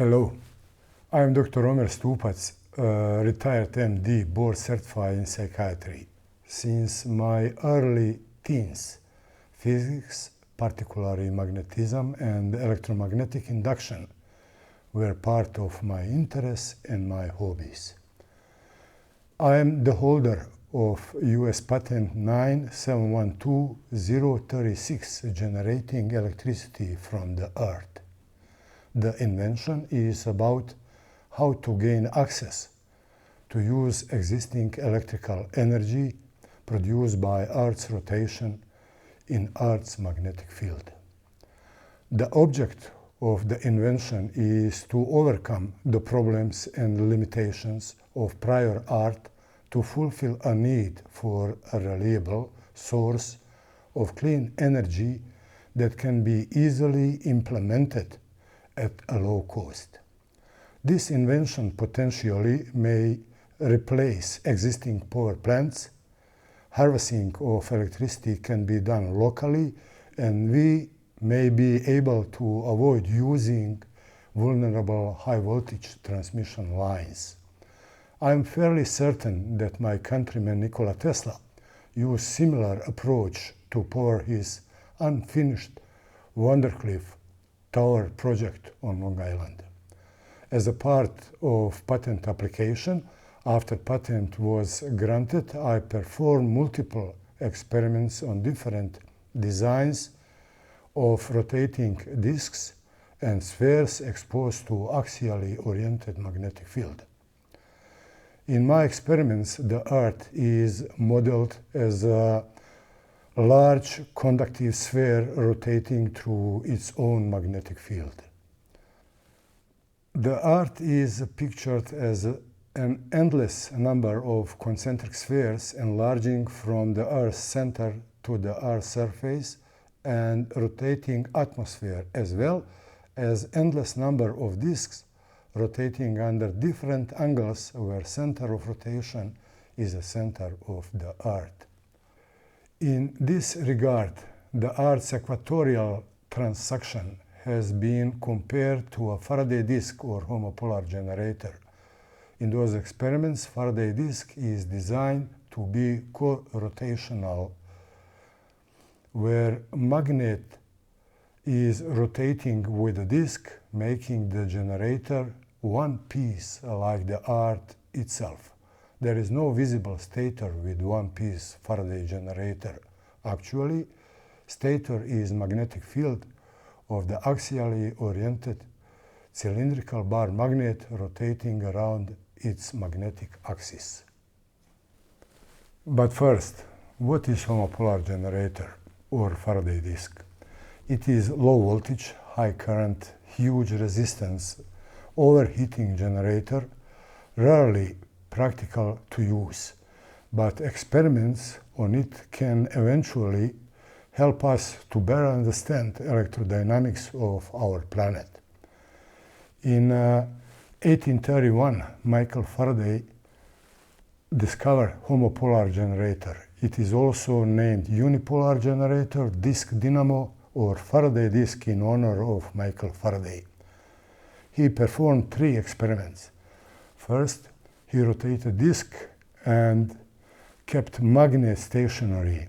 Hello, I am Dr. Omer Stupac, retired MD, board certified in psychiatry. Since my early teens, physics, particularly magnetism and electromagnetic induction, were part of my interests and my hobbies. I am the holder of US patent 9712036, generating electricity from the earth. The invention is about how to gain access to use existing electrical energy produced by Earth's rotation in Earth's magnetic field. The object of the invention is to overcome the problems and limitations of prior art to fulfill a need for a reliable source of clean energy that can be easily implemented at a low cost. This invention potentially may replace existing power plants. Harvesting of electricity can be done locally, and we may be able to avoid using vulnerable high-voltage transmission lines. I am fairly certain that my countryman Nikola Tesla used similar approach to power his unfinished Wondercliff Tower project on Long Island. As a part of patent application, after patent was granted, I performed multiple experiments on different designs of rotating disks and spheres exposed to axially oriented magnetic field. In my experiments, the Earth is modeled as a large conductive sphere rotating through its own magnetic field. The Earth is pictured as an endless number of concentric spheres enlarging from the Earth's center to the Earth's surface and rotating atmosphere, as well as endless number of disks rotating under different angles where center of rotation is the center of the Earth. In this regard, the Earth's equatorial transaction has been compared to a Faraday disk or homopolar generator. In those experiments, Faraday disk is designed to be co-rotational, where magnet is rotating with the disk, making the generator one piece like the Earth itself. There is no visible stator with one-piece Faraday generator. Actually, stator is magnetic field of the axially oriented cylindrical bar magnet rotating around its magnetic axis. But first, what is homopolar generator or Faraday disk? It is low voltage, high current, huge resistance, overheating generator, rarely practical to use, but experiments on it can eventually help us to better understand electrodynamics of our planet. In 1831, Michael Faraday discovered homopolar generator. It is also named unipolar generator, disk dynamo, or Faraday disk in honor of Michael Faraday. He performed 3 experiments. First, he rotated disk and kept magnet stationary.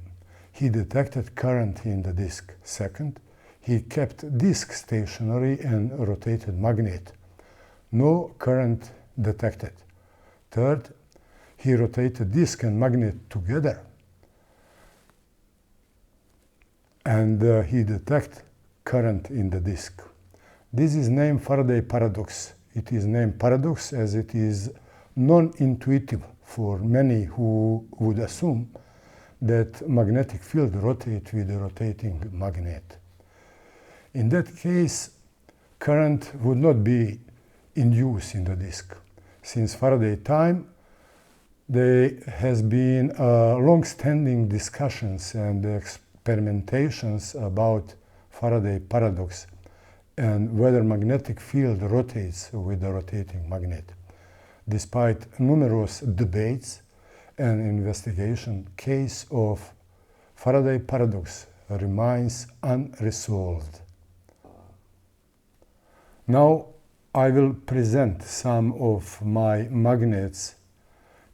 He detected current in the disk. Second, he kept disk stationary and rotated magnet. No current detected. Third, he rotated disk and magnet together, and he detected current in the disk. This is named Faraday paradox. It is named paradox as it is non-intuitive for many who would assume that magnetic field rotates with a rotating magnet. In that case, current would not be induced in the disk. Since Faraday time, there has been long-standing discussions and experimentations about Faraday paradox and whether magnetic field rotates with a rotating magnet. Despite numerous debates and investigation, case of Faraday paradox remains unresolved. Now, I will present some of my magnets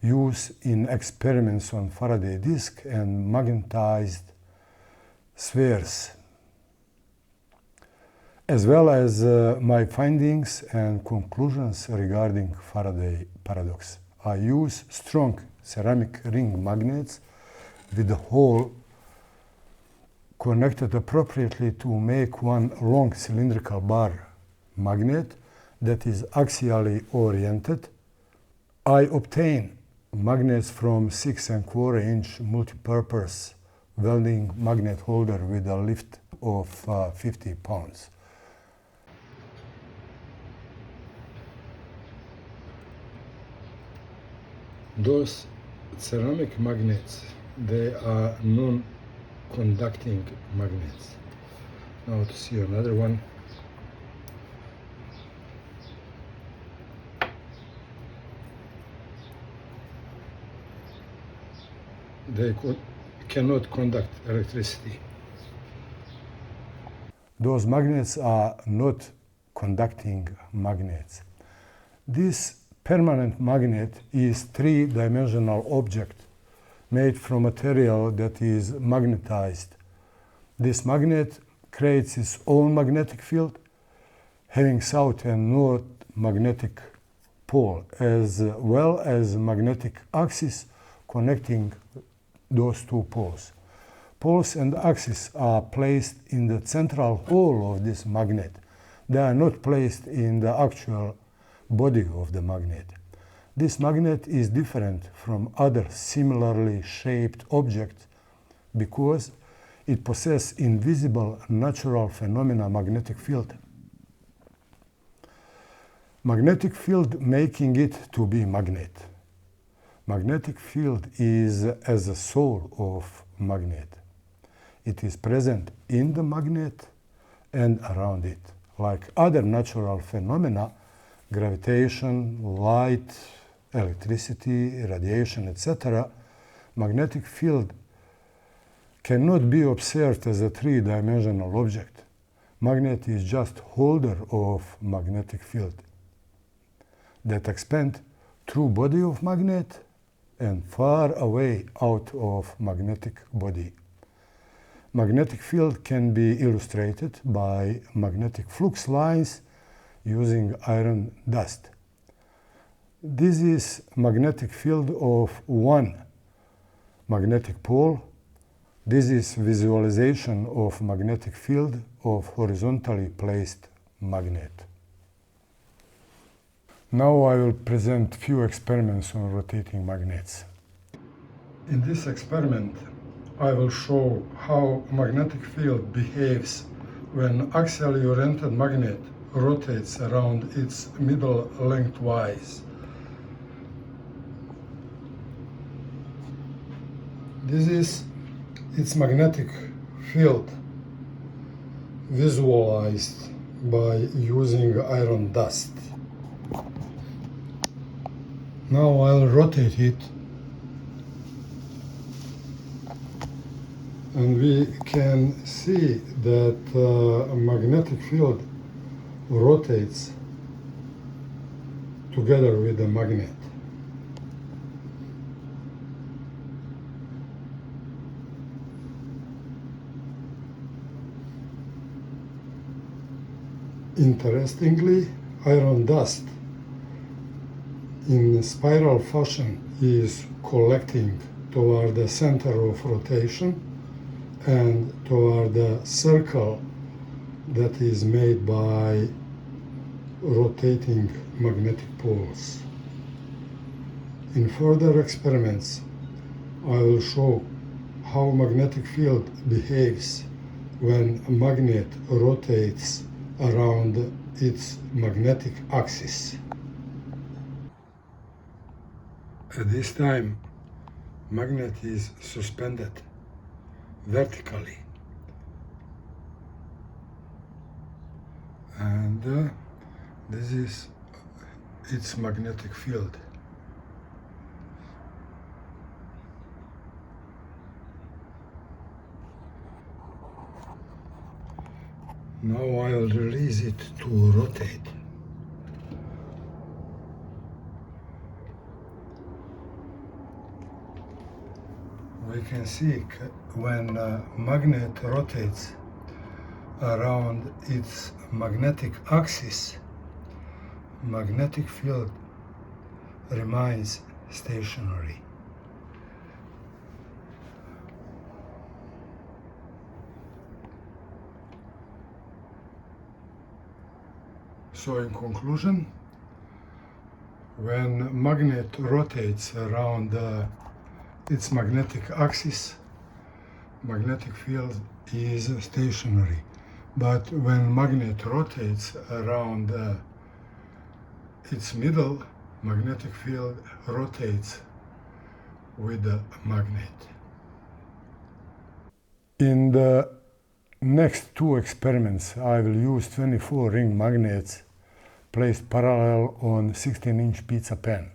used in experiments on Faraday disk and magnetized spheres, as well as my findings and conclusions regarding Faraday paradox. I use strong ceramic ring magnets with a hole connected appropriately to make one long cylindrical bar magnet that is axially oriented. I obtain magnets from 6¼ inch multi-purpose welding magnet holder with a lift of 50 pounds. Those ceramic magnets, they are non-conducting magnets. Now to see another one. They cannot conduct electricity. Those magnets are not conducting magnets. This permanent magnet is three-dimensional object made from material that is magnetized. This magnet creates its own magnetic field, having south and north magnetic pole, as well as magnetic axis connecting those two poles. Poles and axis are placed in the central hole of this magnet. They are not placed in the actual body of the magnet. This magnet is different from other similarly shaped objects because it possesses invisible natural phenomena magnetic field. Magnetic field making it to be magnet. Magnetic field is as a soul of magnet. It is present in the magnet and around it. Like other natural phenomena, gravitation, light, electricity, radiation, etc., magnetic field cannot be observed as a three-dimensional object. Magnet is just holder of magnetic field that expand through body of magnet and far away out of magnetic body. Magnetic field can be illustrated by magnetic flux lines using iron dust. This is magnetic field of one magnetic pole. This is visualization of magnetic field of horizontally placed magnet. Now I will present few experiments on rotating magnets. In this experiment, I will show how magnetic field behaves when axially oriented magnet rotates around its middle lengthwise. This is its magnetic field visualized by using iron dust. Now I'll rotate it, and we can see that a magnetic field rotates together with the magnet. Interestingly, iron dust in spiral fashion is collecting toward the center of rotation and toward the circle that is made by rotating magnetic poles. In further experiments, I will show how magnetic field behaves when a magnet rotates around its magnetic axis. At this time, magnet is suspended vertically, and this is its magnetic field. Now I'll release it to rotate. we can see when a magnet rotates around its magnetic axis, magnetic field remains stationary. So in conclusion, when magnet rotates around its magnetic axis, magnetic field is stationary. But when magnet rotates around its middle, magnetic field rotates with the magnet. In the next two experiments, I will use 24 ring magnets placed parallel on 16-inch pizza pan.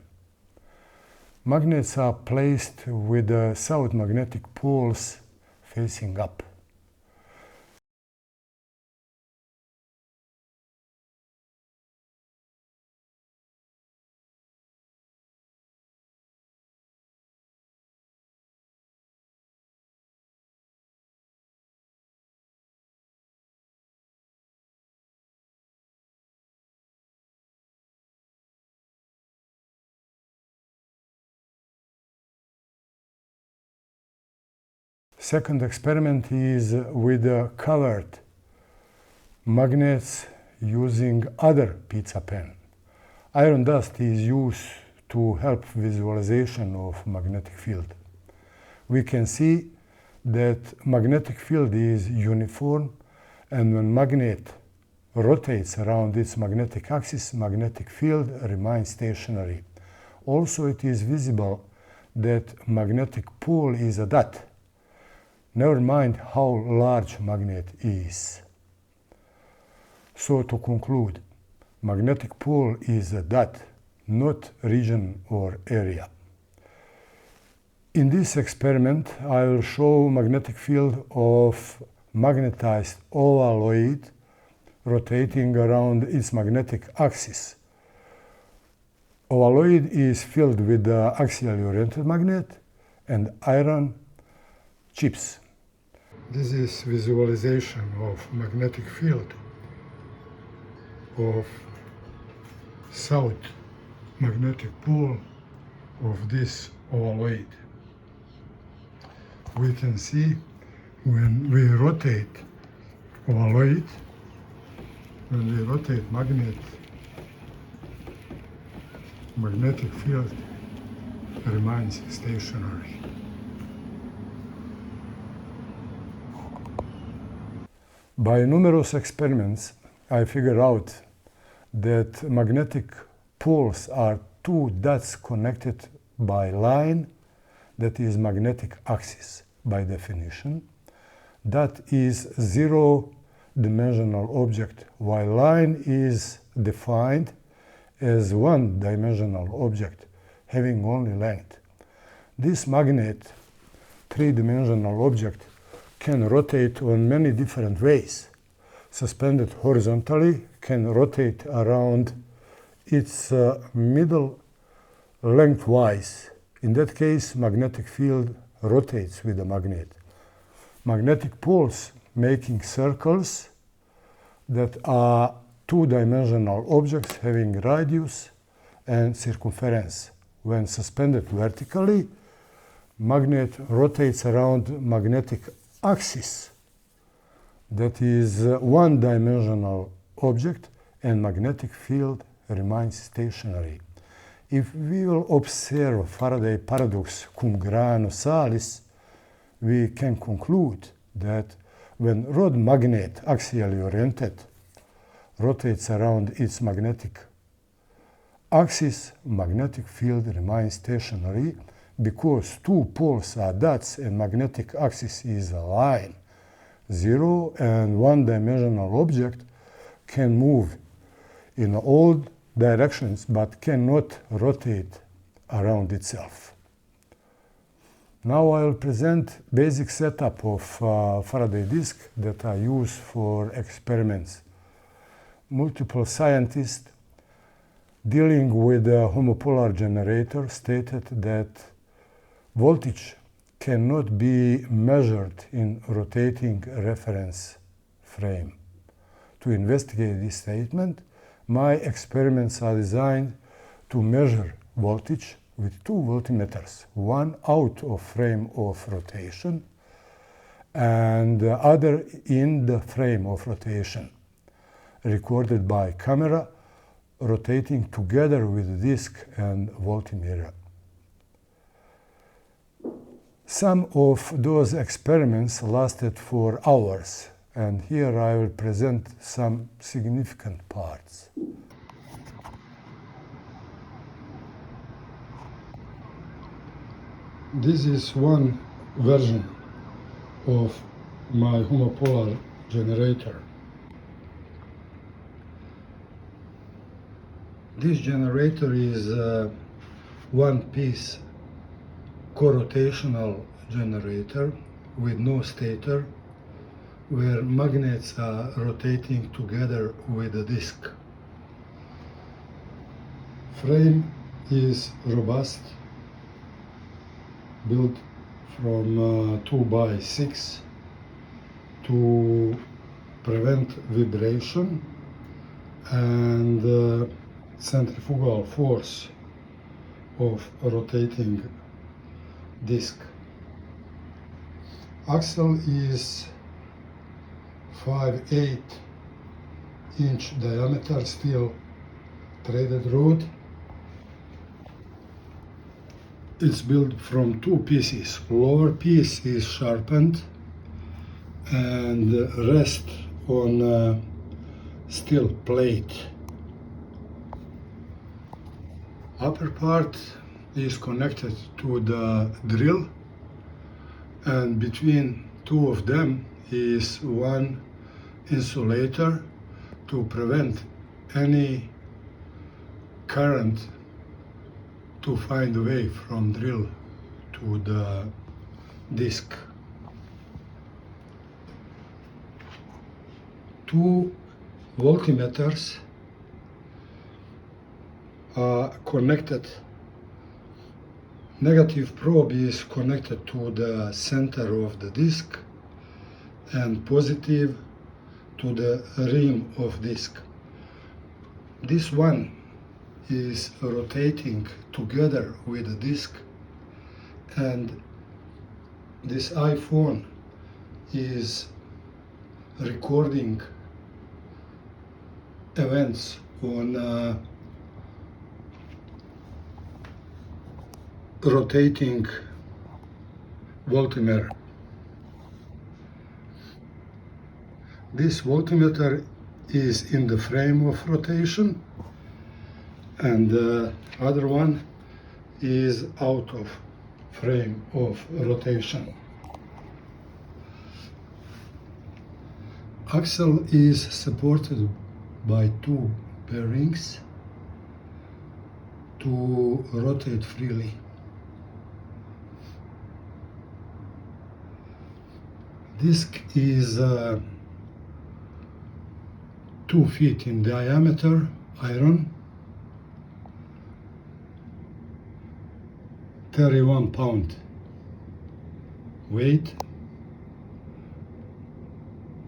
Magnets are placed with the south magnetic poles facing up. Second experiment is with covered magnets using other pizza pan. Iron dust is used to help visualization of magnetic field. We can see that magnetic field is uniform, and when magnet rotates around its magnetic axis, magnetic field remains stationary. Also, it is visible that magnetic pole is a dot. Never mind how large magnet is. So to conclude, magnetic pole is a dot, not region or area. In this experiment, I will show magnetic field of magnetized ovaloid rotating around its magnetic axis. Ovaloid is filled with the axially oriented magnet and iron chips. This is visualization of magnetic field of south magnetic pole of this ovaloid. We can see when we rotate ovaloid, when we rotate magnet, magnetic field remains stationary. By numerous experiments, I figured out that magnetic poles are two dots connected by line that is magnetic axis by definition. That is zero-dimensional object, while line is defined as one-dimensional object having only length. This magnet, three-dimensional object, can rotate on many different ways. Suspended horizontally, can rotate around its middle lengthwise. In that case, magnetic field rotates with the magnet. Magnetic poles making circles that are two-dimensional objects having radius and circumference. When suspended vertically, magnet rotates around magnetic axis that is one-dimensional object, and magnetic field remains stationary. If we will observe Faraday paradox cum grano salis, we can conclude that when rod magnet axially oriented rotates around its magnetic axis, magnetic field remains stationary because two poles are dots and magnetic axis is a line. Zero and one-dimensional object can move in all directions but cannot rotate around itself. Now I will present basic setup of Faraday disk that I use for experiments. Multiple scientists dealing with a homopolar generator stated that voltage cannot be measured in rotating reference frame. To investigate this statement, my experiments are designed to measure voltage with two voltmeters, one out of frame of rotation and the other in the frame of rotation, recorded by camera rotating together with the disk and voltmeter. Some of those experiments lasted for hours, and here I will present some significant parts. This is one version of my homopolar generator. This generator is a one-piece co-rotational generator with no stator, where magnets are rotating together with the disk. Frame is robust, built from 2x6 to prevent vibration and centrifugal force of rotating disk. Axle is 5/8 inch diameter steel threaded rod. It's built from two pieces. Lower piece is sharpened and rests on a steel plate. Upper part is connected to the drill, and between two of them is one insulator to prevent any current to find a way from drill to the disk. Two voltmeters are connected. Negative probe is connected to the center of the disk and positive to the rim of disk. This one is rotating together with the disk, and this iPhone is recording events on rotating voltmeter. This voltmeter is in the frame of rotation, and the other one is out of frame of rotation. Axle is supported by two bearings to rotate freely. Disc is 2 feet in diameter, iron, 31 pound weight,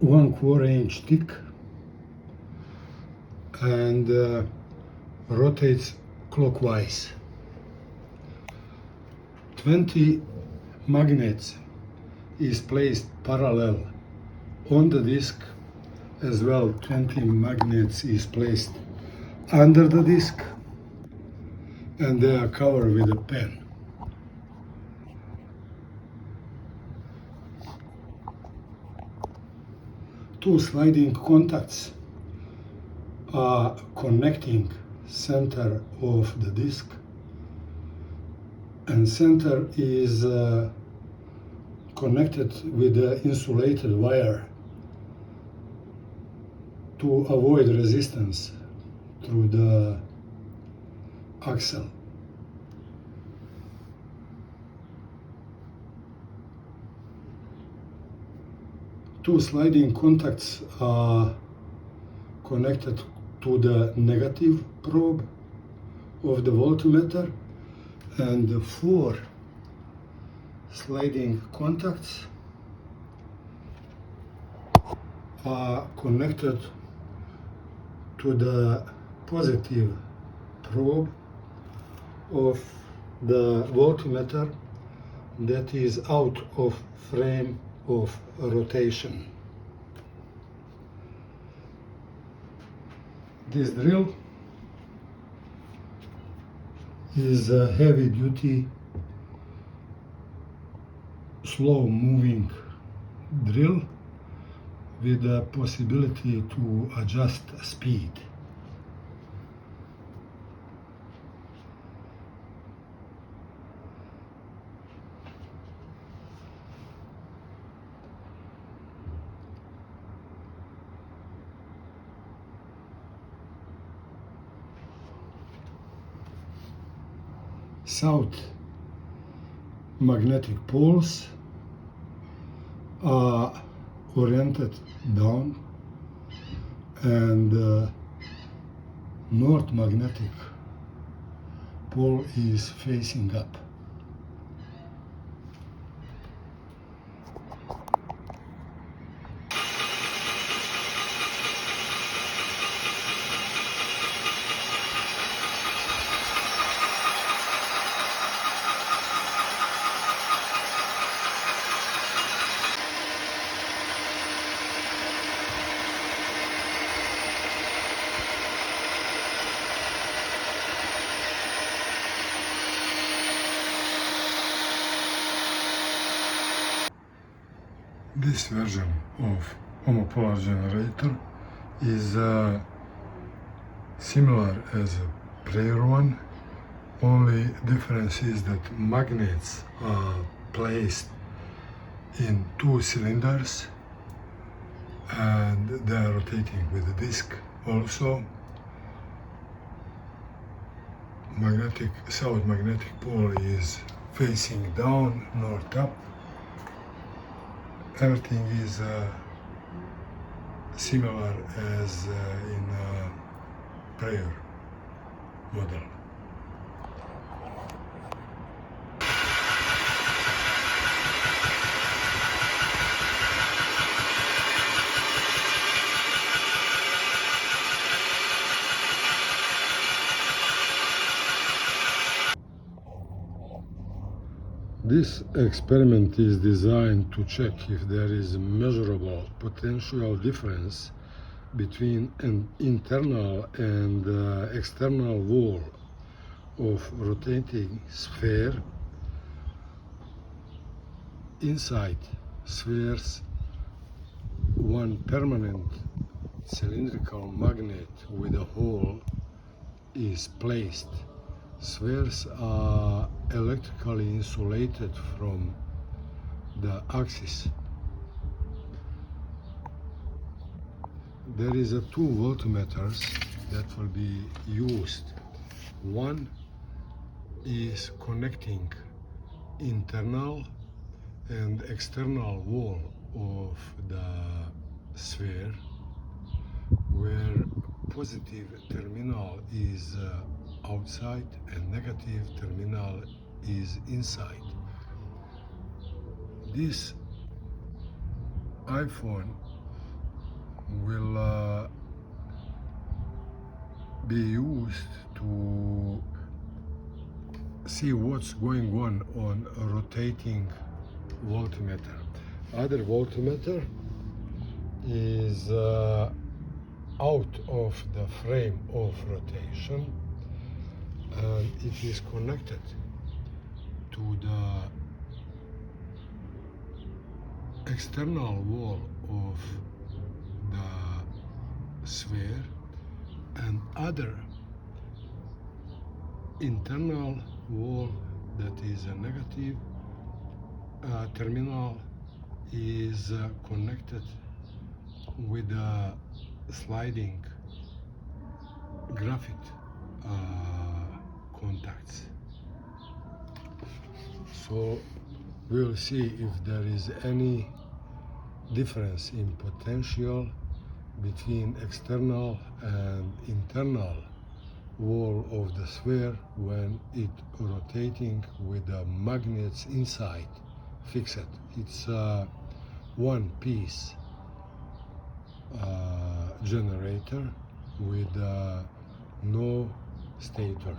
1/4 inch thick, and rotates clockwise. 20 magnets is placed parallel on the disc, as well 20 magnets is placed under the disc, and they are covered with a pen. Two sliding contacts are connecting center of the disc, and center is connected with the insulated wire to avoid resistance through the axle. Two sliding contacts are connected to the negative probe of the voltmeter, and 4 sliding contacts are connected to the positive probe of the voltmeter that is out of frame of rotation. This drill is a heavy-duty, slow-moving drill with the possibility to adjust speed. South magnetic poles are oriented down, and north magnetic pole is facing up. This version of homopolar generator is similar as a prior one. Only difference is that magnets are placed in 2 cylinders and they are rotating with the disc also. South magnetic pole is facing down, north up. Everything is similar as in prior model. This experiment is designed to check if there is a measurable potential difference between an internal and external wall of rotating sphere. Inside spheres, one permanent cylindrical magnet with a hole is placed. Spheres are electrically insulated from the axis. There is 2 voltmeters that will be used. One is connecting internal and external wall of the sphere, where positive terminal is outside and negative terminal is inside. This iPhone will be used to see what's going on a rotating voltmeter. Other voltmeter is out of the frame of rotation, and it is connected to the external wall of the sphere, and other internal wall that is a negative terminal is connected with the sliding graphite contacts. So we'll see if there is any difference in potential between external and internal wall of the sphere when it rotating with the magnets inside fixed. It's a one-piece generator with no stator.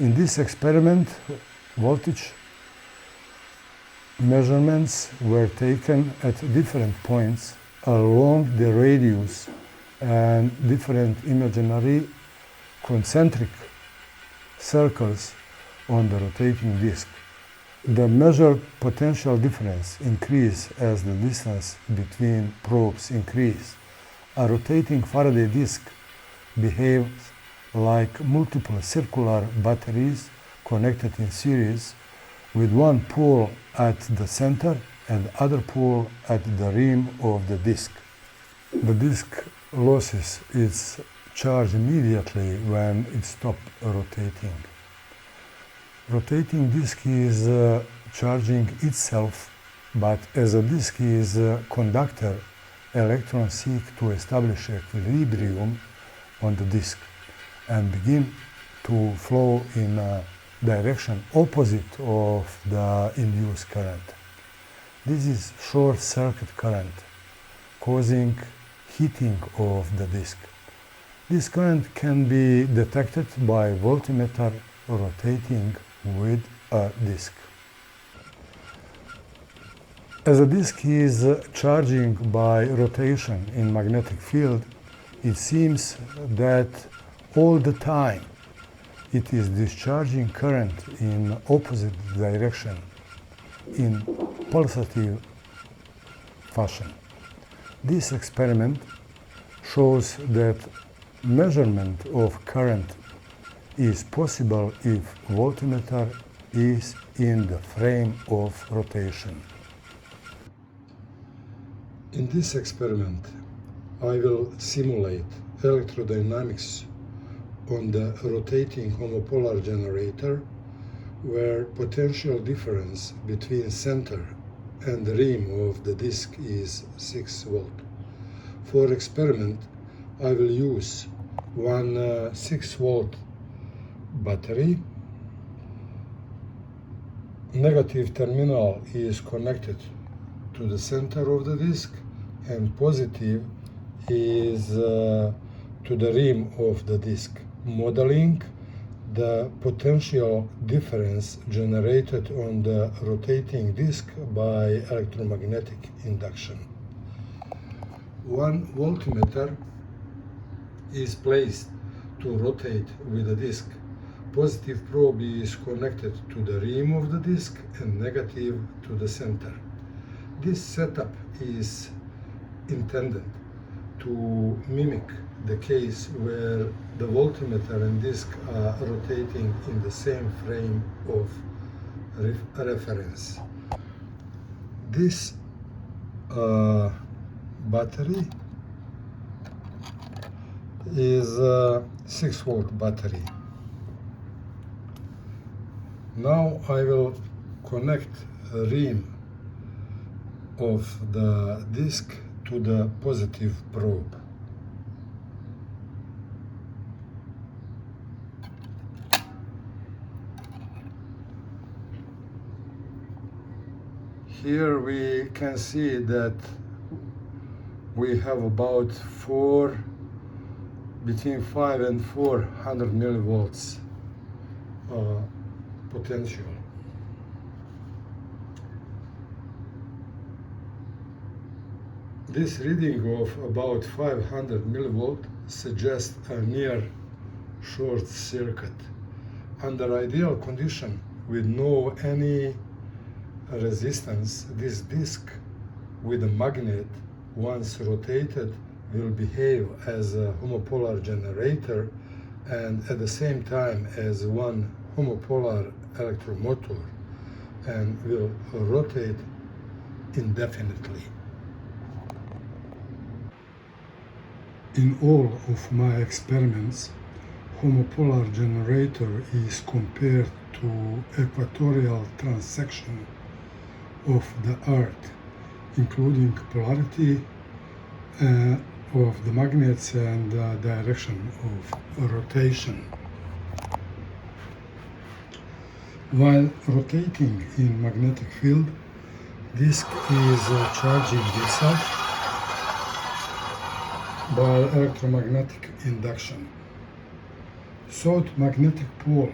In this experiment, voltage measurements were taken at different points along the radius and different imaginary concentric circles on the rotating disk. The measured potential difference increased as the distance between probes increased. A rotating Faraday disk behaves like multiple circular batteries connected in series, with one pole at the center and other pole at the rim of the disk. The disk loses its charge immediately when it stops rotating. Rotating disk is charging itself, but as a disk is a conductor, electrons seek to establish equilibrium on the disk and begin to flow in a direction opposite of the induced current. This is short circuit current, causing heating of the disk. This current can be detected by voltmeter rotating with a disk. As a disk is charging by rotation in magnetic field, it seems that all the time it is discharging current in opposite direction in pulsative fashion. This experiment shows that measurement of current is possible if voltmeter is in the frame of rotation. In this experiment, I will simulate electrodynamics on the rotating homopolar generator, where potential difference between center and rim of the disk is 6 volt. For experiment, I will use one 6 volt battery. Negative terminal is connected to the center of the disk and positive is to the rim of the disk, modeling the potential difference generated on the rotating disk by electromagnetic induction. One voltmeter is placed to rotate with the disk. Positive probe is connected to the rim of the disk and negative to the center. This setup is intended to mimic the case where the voltmeter and disk are rotating in the same frame of reference. This battery is a 6 volt battery. Now I will connect a rim of the disk to the positive probe. Here we can see that we have about between 5 and 400 millivolts potential. This reading of about 500 millivolt suggests a near short circuit. Under ideal condition with no any resistance, this disk with a magnet, once rotated, will behave as a homopolar generator and at the same time as one homopolar electromotor, and will rotate indefinitely. In all of my experiments, homopolar generator is compared to equatorial transection of the Earth, including polarity of the magnets and direction of rotation. While rotating in magnetic field, disk is charging itself by electromagnetic induction. South magnetic pole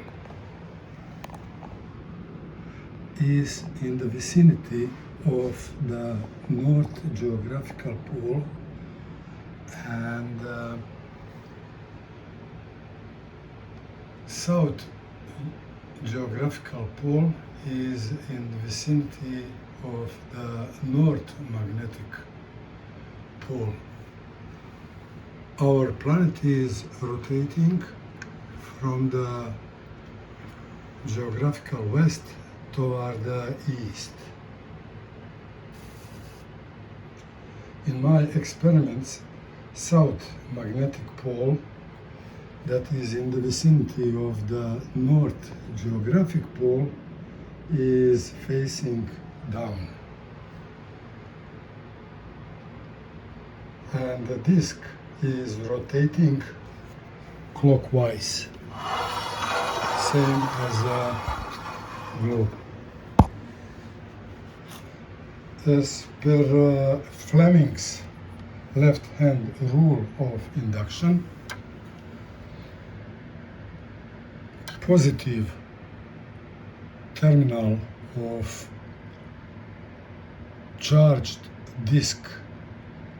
is in the vicinity of the north geographical pole, and south geographical pole is in the vicinity of the north magnetic pole. Our planet is rotating from the geographical west toward the east. In my experiments, south magnetic pole, that is in the vicinity of the north geographic pole, is facing down. And the disk is rotating clockwise, same as a globe. As per Fleming's left-hand rule of induction, positive terminal of charged disk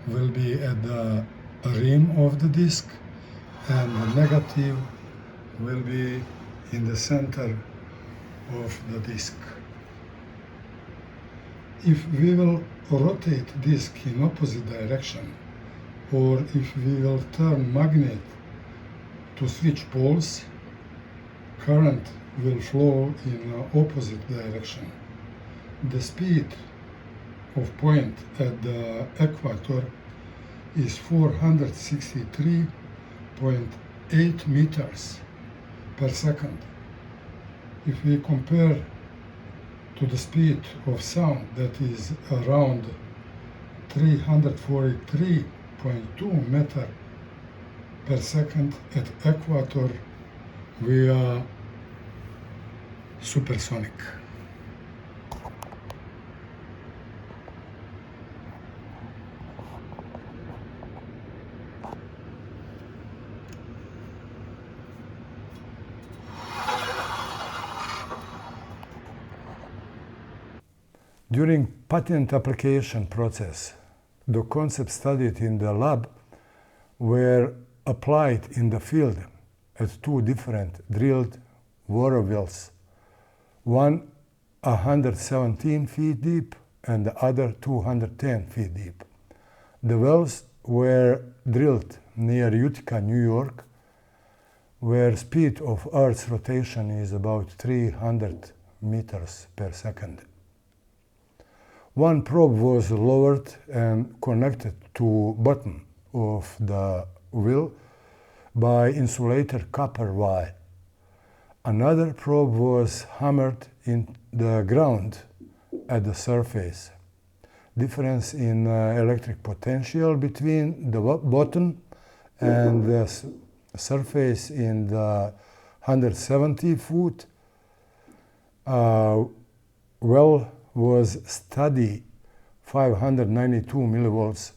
will be at the rim of the disk, and the negative will be in the center of the disk. If we will rotate disk in opposite direction, or if we will turn magnet to switch poles, current will flow in opposite direction. The speed of point at the equator is 463.8 meters per second. If we compare to the speed of sound, that is around 343.2 meters per second at equator, we are supersonic. During patent application process, the concepts studied in the lab were applied in the field at two different drilled water wells, one 117 feet deep and the other 210 feet deep. The wells were drilled near Utica, New York, where speed of Earth's rotation is about 300 meters per second. One probe was lowered and connected to bottom of the well by insulated copper wire. Another probe was hammered in the ground at the surface. Difference in electric potential between the bottom and the surface in the 170 foot well was studied 592 millivolts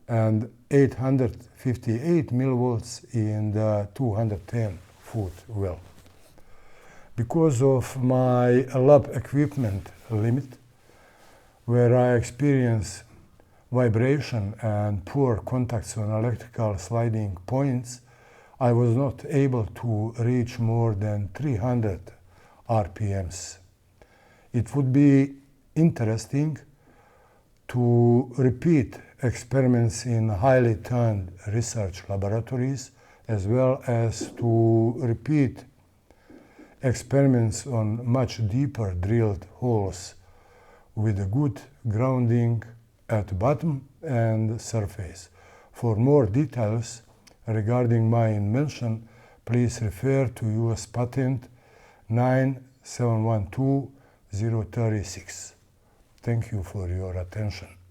and 858 millivolts in the 210 foot well. Because of my lab equipment limit, where I experience vibration and poor contacts on electrical sliding points, I was not able to reach more than 300 RPMs. It would be interesting to repeat experiments in highly tuned research laboratories, as well as to repeat experiments on much deeper drilled holes with a good grounding at bottom and surface. For more details regarding my invention, please refer to US Patent 9712036. Thank you for your attention.